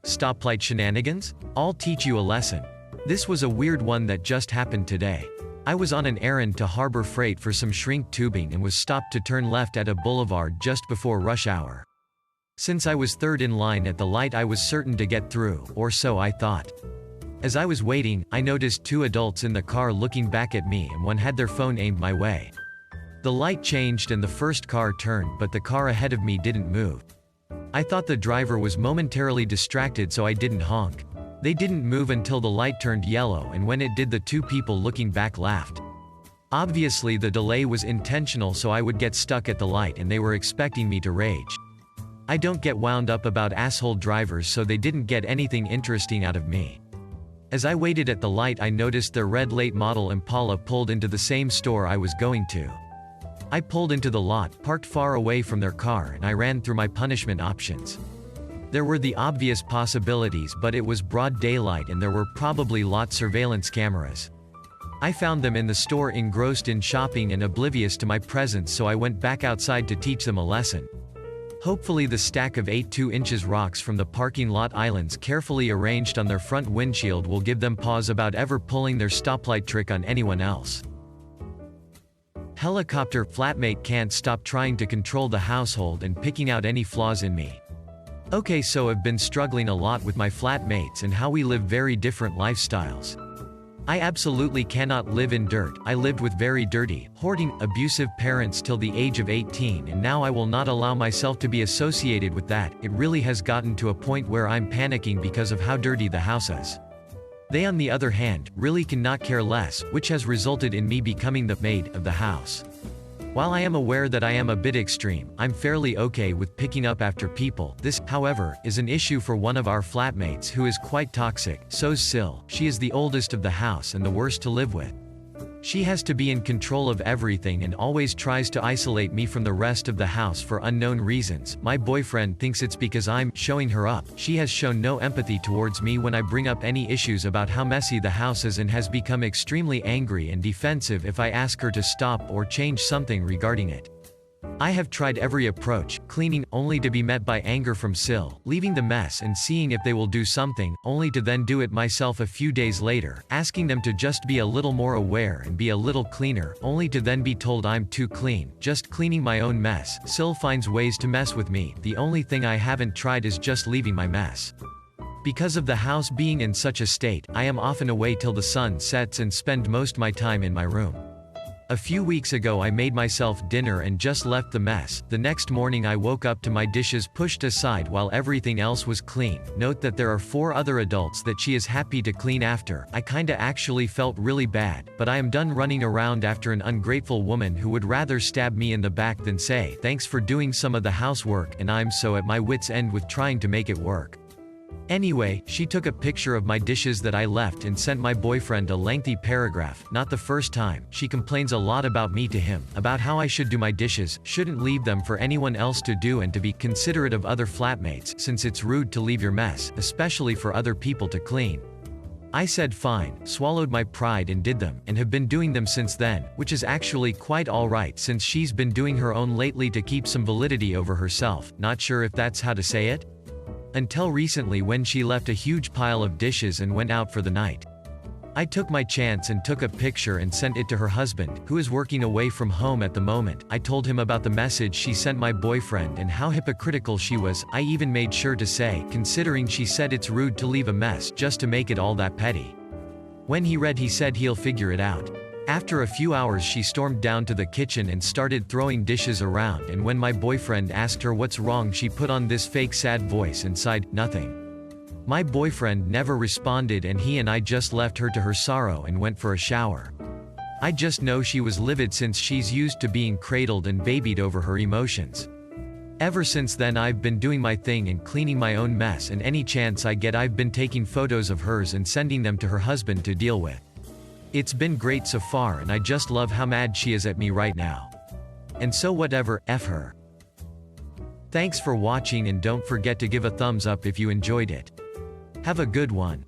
Stopligh Shenanigans? I'll teach you a lesson. This was a weird one that just happened today. I was on an errand to Harbor Freight for some shrink tubing and was stopped to turn left at a boulevard just before rush hour. Since I was third in line at the light, I was certain to get through, or so I thought. As I was waiting, I noticed two adults in the car looking back at me, and one had their phone aimed my way. The light changed and the first car turned, but the car ahead of me didn't move. I thought the driver was momentarily distracted, so I didn't honk. They didn't move until the light turned yellow, and when it did, the two people looking back laughed. Obviously the delay was intentional, so I would get stuck at the light and they were expecting me to rage. I don't get wound up about asshole drivers, so they didn't get anything interesting out of me. As I waited at the light, I noticed their red late model Impala pulled into the same store I was going to. I pulled into the lot, parked far away from their car, and I ran through my punishment options. There were the obvious possibilities, but it was broad daylight and there were probably lot surveillance cameras. I found them in the store, engrossed in shopping and oblivious to my presence, so I went back outside to teach them a lesson. Hopefully the stack of 8 2-inch rocks from the parking lot islands carefully arranged on their front windshield will give them pause about ever pulling their stoplight trick on anyone else. Helicopter flatmate can't stop trying to control the household and picking out any flaws in me. Okay, so I've been struggling a lot with my flatmates and how we live very different lifestyles. I absolutely cannot live in dirt. I lived with very dirty, hoarding, abusive parents till the age of 18, and now I will not allow myself to be associated with that. It really has gotten to a point where I'm panicking because of how dirty the house is. They, on the other hand, really cannot care less, which has resulted in me becoming the maid of the house. While I am aware that I am a bit extreme, I'm fairly okay with picking up after people. This, however, is an issue for one of our flatmates who is quite toxic. So's Sil. She is the oldest of the house and the worst to live with. She has to be in control of everything and always tries to isolate me from the rest of the house for unknown reasons. My boyfriend thinks it's because I'm showing her up. She has shown no empathy towards me when I bring up any issues about how messy the house is and has become extremely angry and defensive if I ask her to stop or change something regarding it. I have tried every approach, cleaning, only to be met by anger from Sil, leaving the mess and seeing if they will do something, only to then do it myself a few days later, asking them to just be a little more aware and be a little cleaner, only to then be told I'm too clean, just cleaning my own mess. Sil finds ways to mess with me. The only thing I haven't tried is just leaving my mess. Because of the house being in such a state, I am often away till the sun sets and spend most my time in my room. A few weeks ago I made myself dinner and just left the mess. The next morning I woke up to my dishes pushed aside while everything else was clean. Note that there are 4 other adults that she is happy to clean after. I kinda actually felt really bad, but I am done running around after an ungrateful woman who would rather stab me in the back than say thanks for doing some of the housework, and I'm so at my wit's end with trying to make it work. Anyway, she took a picture of my dishes that I left and sent my boyfriend a lengthy paragraph. Not the first time. She complains a lot about me to him, about how I should do my dishes, shouldn't leave them for anyone else to do, and to be considerate of other flatmates, since it's rude to leave your mess, especially for other people to clean. I said fine, swallowed my pride and did them, and have been doing them since then, which is actually quite alright since she's been doing her own lately to keep some validity over herself. Not sure if that's how to say it? Until recently, when she left a huge pile of dishes and went out for the night. I took my chance and took a picture and sent it to her husband, who is working away from home at the moment. I told him about the message she sent my boyfriend and how hypocritical she was. I even made sure to say, considering she said it's rude to leave a mess just to make it all that petty. When he read, he said he'll figure it out. After a few hours she stormed down to the kitchen and started throwing dishes around, and when my boyfriend asked her what's wrong, she put on this fake sad voice and sighed, "Nothing." My boyfriend never responded, and he and I just left her to her sorrow and went for a shower. I just know she was livid since she's used to being cradled and babied over her emotions. Ever since then I've been doing my thing and cleaning my own mess, and any chance I get I've been taking photos of hers and sending them to her husband to deal with. It's been great so far, and I just love how mad she is at me right now. And so whatever, F her. Thanks for watching, and don't forget to give a thumbs up if you enjoyed it. Have a good one.